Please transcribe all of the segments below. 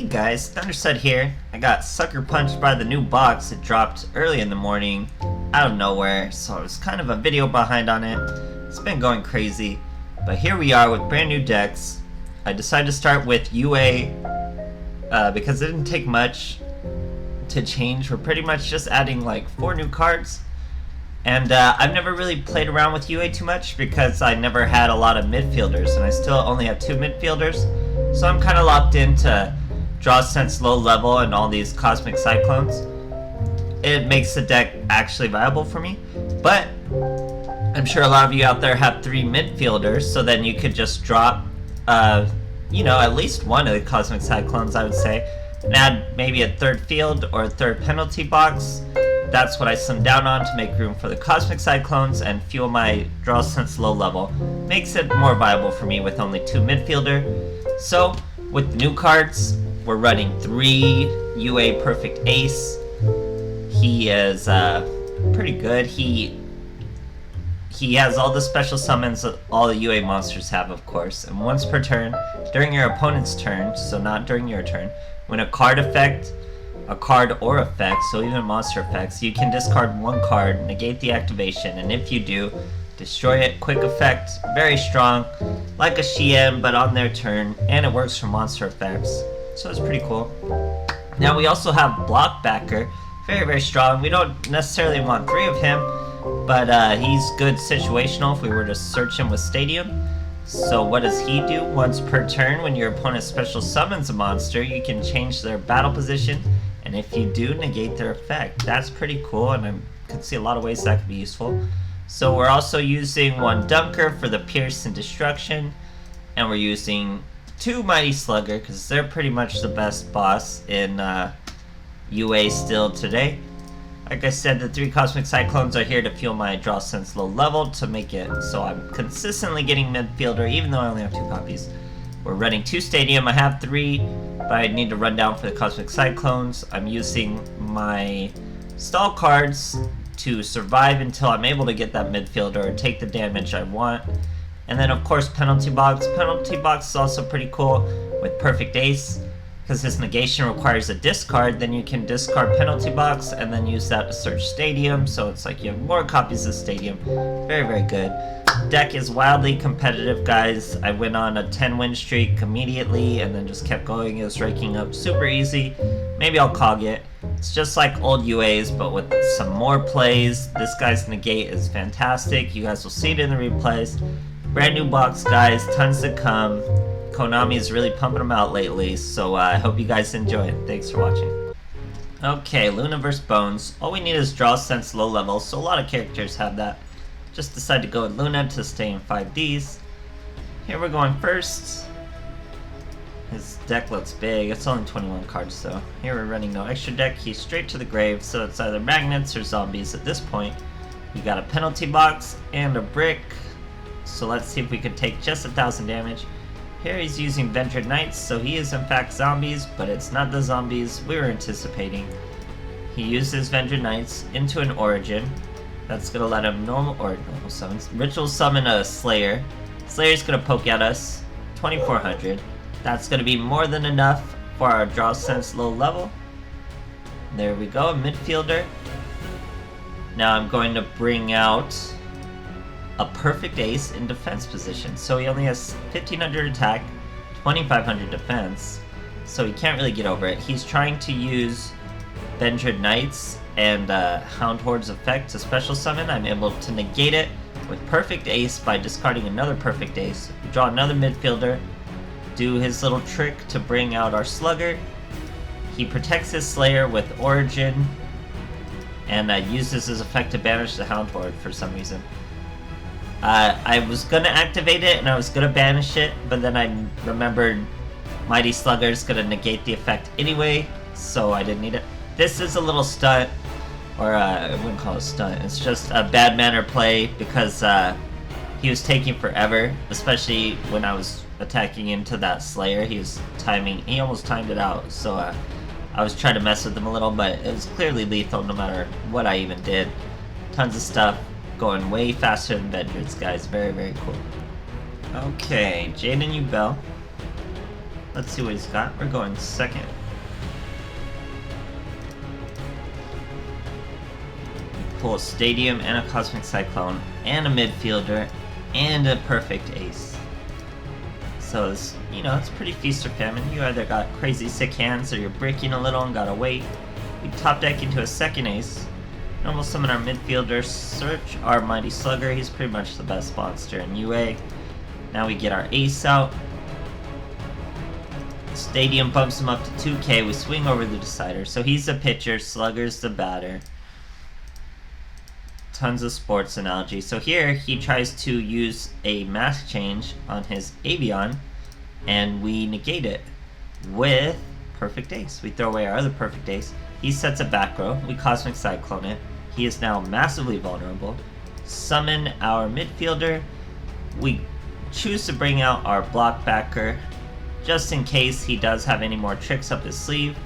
Hey guys, Thunderset here. I got sucker punched by the new box. It dropped early in the morning, out of nowhere, so I was kind of a video behind on it. It's been going crazy, but here we are with brand new decks. I decided to start with UA because it didn't take much to change. We're pretty much just adding like 4 new cards. And I've never really played around with UA too much because I never had a lot of midfielders, and I still only have 2 midfielders. So I'm kind of locked into Draw Sense low level and all these Cosmic Cyclones. It makes the deck actually viable for me, but I'm sure a lot of you out there have 3 midfielders, so then you could just drop, at least one of the Cosmic Cyclones, I would say, and add maybe a 3rd field or a 3rd penalty box. That's what I slimmed down on to make room for the Cosmic Cyclones and fuel my Draw Sense low level. Makes it more viable for me with only 2 midfielder. So, with the new cards, we're running 3 UA Perfect Ace. He is pretty good. He has all the special summons that all the UA monsters have, of course. And once per turn, during your opponent's turn, so not during your turn, when a card or effect, so even monster effects, you can discard 1 card, negate the activation, and if you do, destroy it. Quick effect, very strong, like a Shien, but on their turn, and it works for monster effects, so it's pretty cool. Now we also have Block Backer, very, very strong. We don't necessarily want 3 of him, but he's good situational if we were to search him with Stadium. So what does he do? Once per turn, when your opponent special summons a monster, you can change their battle position, and if you do, negate their effect. That's pretty cool, and I can see a lot of ways that could be useful. So we're also using 1 Dunker for the Pierce and Destruction, and we're using 2 Mighty Slugger, because they're pretty much the best boss in UA still today. Like I said, the 3 Cosmic Cyclones are here to fuel my Draw Sense low level to make it so I'm consistently getting midfielder, even though I only have 2 copies. We're running 2 Stadium. I have 3, but I need to run down for the Cosmic Cyclones. I'm using my stall cards to survive until I'm able to get that midfielder or take the damage I want. And then of course Penalty Box. Penalty Box is also pretty cool with Perfect Ace. Because his negation requires a discard, then you can discard Penalty Box and then use that to search Stadium, so it's like you have more copies of Stadium. Very, very good. Deck is wildly competitive, guys. I went on a 10-win streak immediately and then just kept going. It was raking up super easy. Maybe I'll cog it. It's just like old UAs, but with some more plays. This guy's negate is fantastic. You guys will see it in the replays. Brand new box, guys. Tons to come. Konami is really pumping them out lately, so I hope you guys enjoy it. Thanks for watching. Okay, Luna vs. Bones. All we need is Draw Sense low level, so a lot of characters have that. Just decided to go with Luna to stay in 5Ds. Here we're going first. His deck looks big. It's only 21 cards though. Here we're running no extra deck. He's straight to the grave, so it's either magnets or zombies at this point. We got a penalty box and a brick. So let's see if we could take just 1,000 damage. Here he's using Vendred Knights, so he is in fact zombies, but it's not the zombies we were anticipating. He uses Vendred Knights into an Origin. That's gonna let him normal summons. Ritual summon a Slayer. Slayer's gonna poke at us. 2,400. That's gonna be more than enough for our Draw Sense low level. There we go, a midfielder. Now I'm going to bring out a Perfect Ace in defense position. So he only has 1,500 attack, 2,500 defense, so he can't really get over it. He's trying to use Vendred Knights and Hound Horde's effect to special summon. I'm able to negate it with Perfect Ace by discarding another Perfect Ace. We draw another midfielder, do his little trick to bring out our Slugger. He protects his Slayer with Origin, and uses his effect to banish the Hound Horde for some reason. I was gonna activate it and I was gonna banish it, but then I remembered Mighty Slugger's gonna negate the effect anyway, so I didn't need it. This is a little stunt, or I wouldn't call it a stunt, it's just a bad manner play because he was taking forever, especially when I was attacking into that Slayer. He almost timed it out, so I was trying to mess with him a little, but it was clearly lethal no matter what I even did. Tons of stuff. Going way faster than Vendred's, guys. Very, very cool. Okay, Jaden Ubel. Let's see what he's got. We're going second. Pull a Stadium and a Cosmic Cyclone and a midfielder and a perfect ace. So it's, it's pretty feast or famine. You either got crazy sick hands or you're breaking a little and gotta wait. We top deck into a second ace. Normal summon our midfielder, search our Mighty Slugger. He's pretty much the best monster in UA. Now we get our ace out. Stadium bumps him up to 2k. We swing over the decider. So he's the pitcher, Slugger's the batter. Tons of sports analogy. So here he tries to use a mask change on his Avion, and we negate it with perfect ace. We throw away our other perfect ace. He sets a back row. We Cosmic Cyclone it. He is now massively vulnerable. Summon our midfielder. We choose to bring out our block backer just in case he does have any more tricks up his sleeve.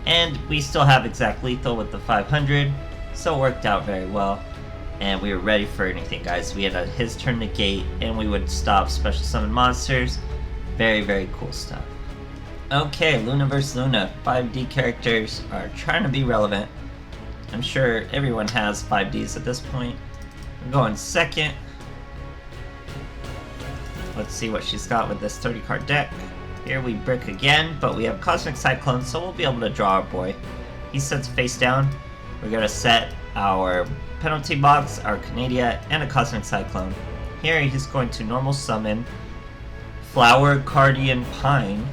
And we still have exact lethal with the 500, so it worked out very well. And we were ready for anything, guys. We had his turn negate, and we would stop special summon monsters. Very, very cool stuff. Okay, Luna vs. Luna. 5D characters are trying to be relevant. I'm sure everyone has 5Ds at this point. We're going second. Let's see what she's got with this 30 card deck. Here we brick again, but we have Cosmic Cyclone, so we'll be able to draw our boy. He sets face down. We're going to set our penalty box, our Canadia, and a Cosmic Cyclone. Here he's going to normal summon Flower Guardian Pine.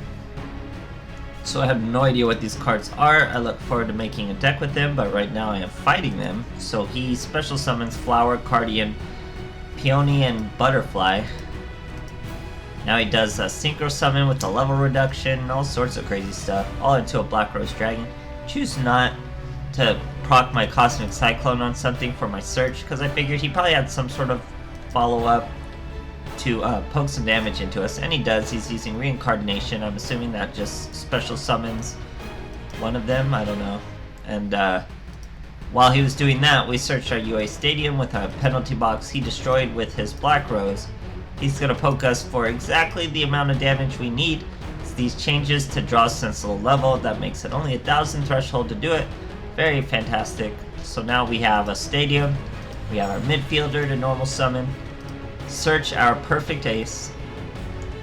So I have no idea what these cards are. I look forward to making a deck with them, but right now I am fighting them. So he special summons Flower Guardian, Peony, and Butterfly. Now he does a Synchro Summon with a level reduction, all sorts of crazy stuff, all into a Black Rose Dragon. Choose not to proc my Cosmic Cyclone on something for my search, because I figured he probably had some sort of follow-up to poke some damage into us, and he does. He's using Reincarnation. I'm assuming that just special summons one of them, I don't know. And while he was doing that, we searched our UA Stadium with a penalty box he destroyed with his Black Rose. He's going to poke us for exactly the amount of damage we need. It's these changes to draw sensible level, that makes it only 1,000 threshold to do it. Very fantastic. So now we have a Stadium, we have our midfielder to normal summon, search our perfect ace.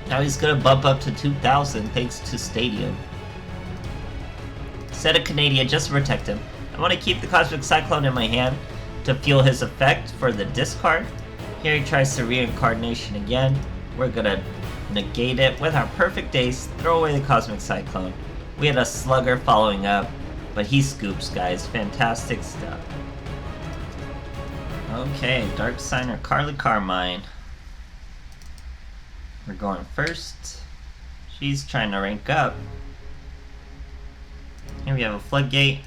Now he's going to bump up to 2,000 thanks to Stadium. Set a Canadia just to protect him. I want to keep the Cosmic Cyclone in my hand to fuel his effect for the discard. Here he tries to Reincarnation again. We're going to negate it with our perfect ace, throw away the Cosmic Cyclone. We had a Slugger following up, but he scoops, guys. Fantastic stuff. Okay, Dark Signer Carly Carmine. We're going first. She's trying to rank up. Here we have a Floodgate,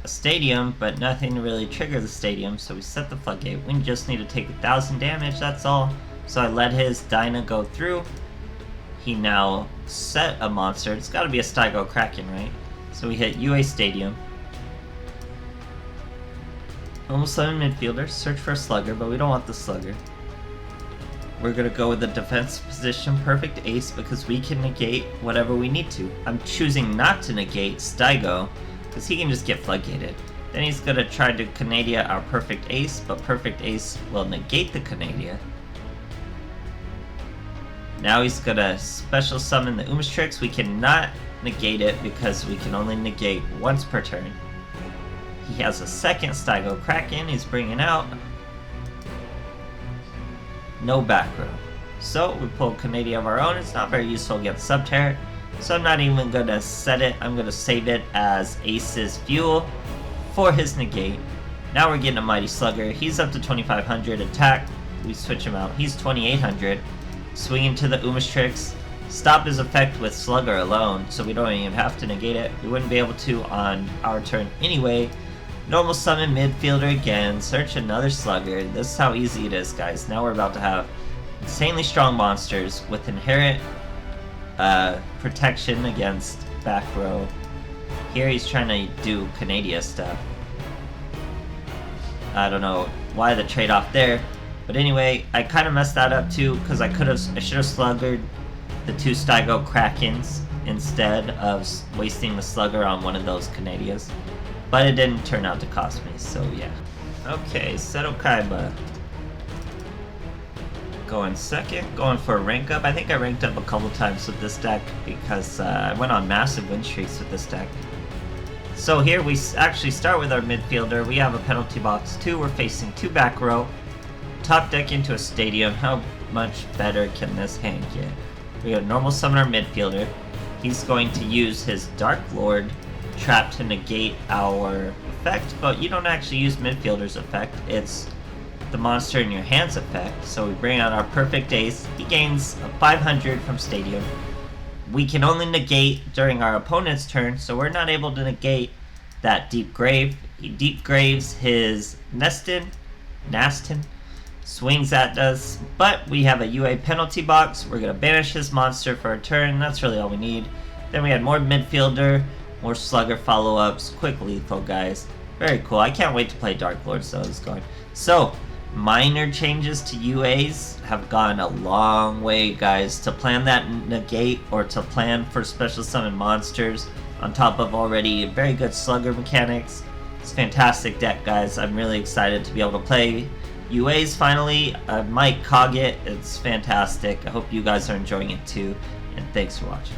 a Stadium, but nothing to really trigger the Stadium, so we set the Floodgate. We just need to take 1,000 damage, that's all. So I let his Dyna go through. He now set a monster. It's got to be a Stygo Kraken, right? So we hit UA Stadium. Almost summon midfielder, search for a Slugger, but we don't want the Slugger. We're going to go with the defense position perfect ace because we can negate whatever we need to. I'm choosing not to negate Stygo because he can just get floodgated. Then he's going to try to Canadia our perfect ace, but perfect ace will negate the Canadia. Now he's going to special summon the Umstrix. We cannot negate it because we can only negate once per turn. He has a second Stygo Kraken he's bringing out. No back row. So we pull Canadia of our own. It's not very useful against Subterror, so I'm not even going to set it. I'm going to save it as Ace's fuel for his negate. Now we're getting a Mighty Slugger. He's up to 2,500 attack. We switch him out. He's 2,800. Swing into the Umstrix. Stop his effect with Slugger alone, so we don't even have to negate it. We wouldn't be able to on our turn anyway. Normal summon midfielder again, search another Slugger. This is how easy it is, guys. Now we're about to have insanely strong monsters with inherent protection against back row. Here he's trying to do Canadia stuff. I don't know why the trade-off there, but anyway, I kind of messed that up too because I should have Sluggered the 2 Stygo Krakens instead of wasting the Slugger on one of those Canadias. But it didn't turn out to cost me, so yeah. Okay, Seto Kaiba. Going second, going for a rank up. I think I ranked up a couple times with this deck because I went on massive win streaks with this deck. So here we actually start with our midfielder. We have a penalty box 2. We're facing 2 back row. Top deck into a stadium. How much better can this hand get? We got a normal summon our midfielder. He's going to use his Dark Lord trap to negate our effect, but you don't actually use midfielder's effect. It's the monster in your hand's effect. So we bring out our perfect ace. He gains a 500 from stadium. We can only negate during our opponent's turn, so we're not able to negate that deep grave. He deep graves his Nastin, swings at us, but we have a UA penalty box. We're gonna banish his monster for a turn. That's really all we need. Then we had more midfielder, more slugger follow-ups, quick lethal guys. Very cool. I can't wait to play Dark Lord, so it's going. So minor changes to UAs have gone a long way, guys. To plan that negate or to plan for special summon monsters on top of already very good slugger mechanics. It's a fantastic deck, guys. I'm really excited to be able to play UAs finally. I might cog it. It's fantastic. I hope you guys are enjoying it too, and thanks for watching.